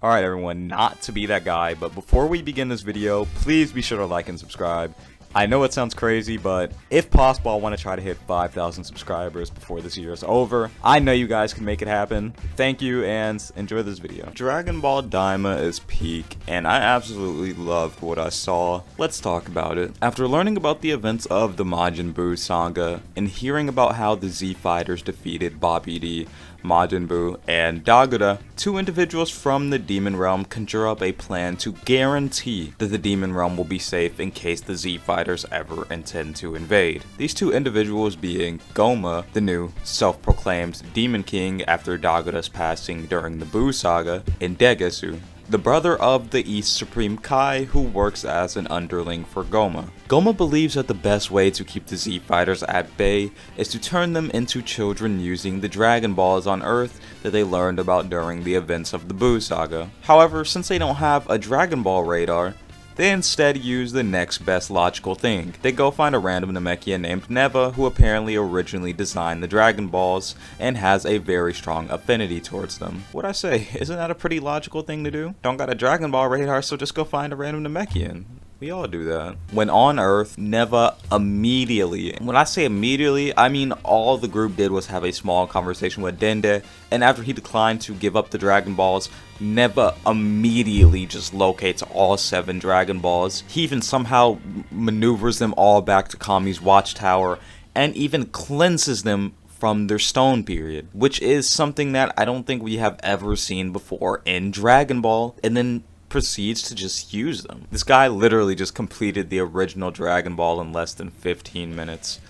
Alright everyone, not to be that guy, but before we begin this video, please be sure to like and subscribe. I know it sounds crazy, but if possible, I want to try to hit 5,000 subscribers before this year is over. I know you guys can make it happen. Thank you, and enjoy this video. Dragon Ball Daima is peak, and I absolutely loved what I saw. Let's talk about it. After learning about the events of the Majin Buu saga, and hearing about how the Z Fighters defeated Bobby D, Majin Buu, and Dagura, two individuals from the Demon Realm conjure up a plan to guarantee that the Demon Realm will be safe in case the Z Fighters ever intend to invade. These two individuals being Goma, the new self-proclaimed Demon King after Dagura's passing during the Buu saga, and Degesu, the brother of the East Supreme Kai who works as an underling for Goma. Goma believes that the best way to keep the Z Fighters at bay is to turn them into children using the Dragon Balls on Earth that they learned about during the events of the Buu saga. However, since they don't have a Dragon Ball radar, they instead use the next best logical thing. They go find a random Namekian named Neva who apparently originally designed the Dragon Balls and has a very strong affinity towards them. What'd I say? Isn't that a pretty logical thing to do? Don't got a Dragon Ball radar, so just go find a random Namekian. We all do that. When on Earth, Neva immediately, when I say immediately, I mean all the group did was have a small conversation with Dende, and after he declined to give up the Dragon Balls, Neva immediately just locates all 7 Dragon Balls. He even somehow maneuvers them all back to Kami's watchtower, and even cleanses them from their stone period, which is something that I don't think we have ever seen before in Dragon Ball, and then proceeds to just use them. This guy literally just completed the original Dragon Ball in less than 15 minutes.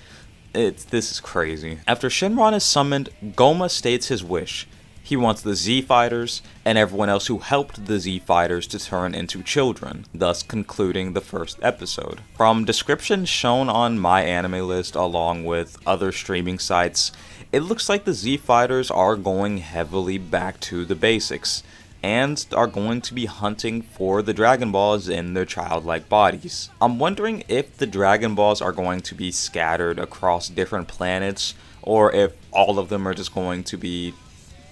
This is crazy. After Shenron is summoned, Goma states his wish. He wants the Z Fighters and everyone else who helped the Z Fighters to turn into children, thus concluding the first episode. From descriptions shown on my anime list along with other streaming sites, it looks like the Z Fighters are going heavily back to the basics, and are going to be hunting for the Dragon Balls in their childlike bodies. I'm wondering if the Dragon Balls are going to be scattered across different planets, or if all of them are just going to be,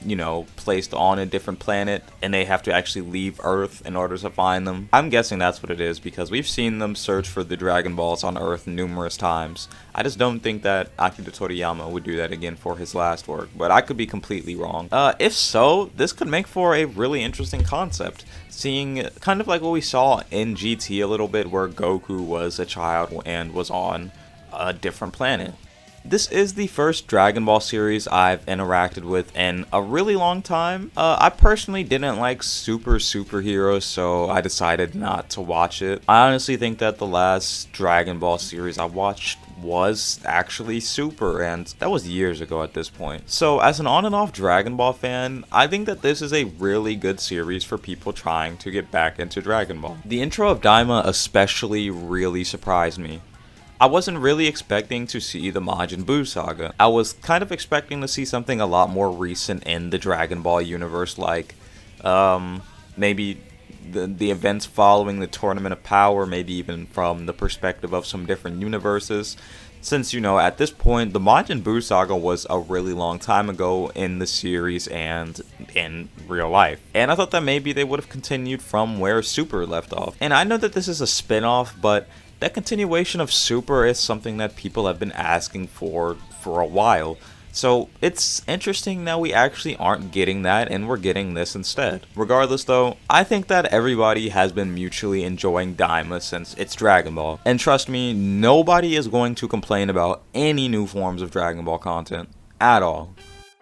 you know, placed on a different planet and they have to actually leave Earth in order to find them. I'm guessing that's what it is because we've seen them search for the Dragon Balls on Earth numerous times. I just don't think that Akira Toriyama would do that again for his last work, but I could be completely wrong. If so, this could make for a really interesting concept, seeing kind of like what we saw in GT a little bit where Goku was a child and was on a different planet. This is the first Dragon Ball series I've interacted with in a really long time. I personally didn't like superheroes, so I decided not to watch it. I honestly think that the last Dragon Ball series I watched was actually Super, and that was years ago at this point. So as an on and off Dragon Ball fan, I think that this is a really good series for people trying to get back into Dragon Ball. The intro of Daima especially really surprised me. I wasn't really expecting to see the Majin Buu saga. I was kind of expecting to see something a lot more recent in the Dragon Ball universe, like maybe the events following the Tournament of Power, maybe even from the perspective of some different universes. Since, you know, at this point, the Majin Buu saga was a really long time ago in the series and in real life. And I thought that maybe they would have continued from where Super left off. And I know that this is a spin-off, but that continuation of Super is something that people have been asking for a while. So it's interesting that we actually aren't getting that and we're getting this instead. Regardless though, I think that everybody has been mutually enjoying Daima since it's Dragon Ball. And trust me, nobody is going to complain about any new forms of Dragon Ball content at all.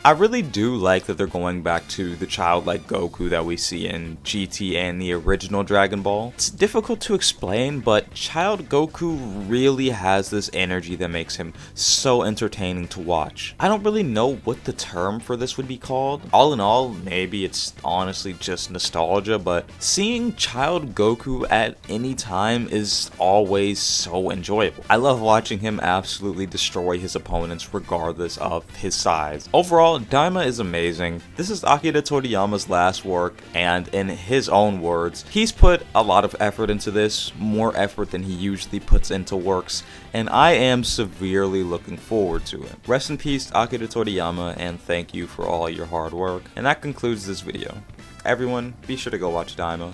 I really do like that they're going back to the childlike Goku that we see in GT and the original Dragon Ball. It's difficult to explain, but child Goku really has this energy that makes him so entertaining to watch. I don't really know what the term for this would be called. All in all, maybe it's honestly just nostalgia, but seeing child Goku at any time is always so enjoyable. I love watching him absolutely destroy his opponents regardless of his size. Overall, Daima is amazing. This is Akira Toriyama's last work, and in his own words, he's put a lot of effort into this, more effort than he usually puts into works, and I am severely looking forward to it. Rest in peace, Akira Toriyama, and thank you for all your hard work. And that concludes this video. everyone, be sure to go watch Daima.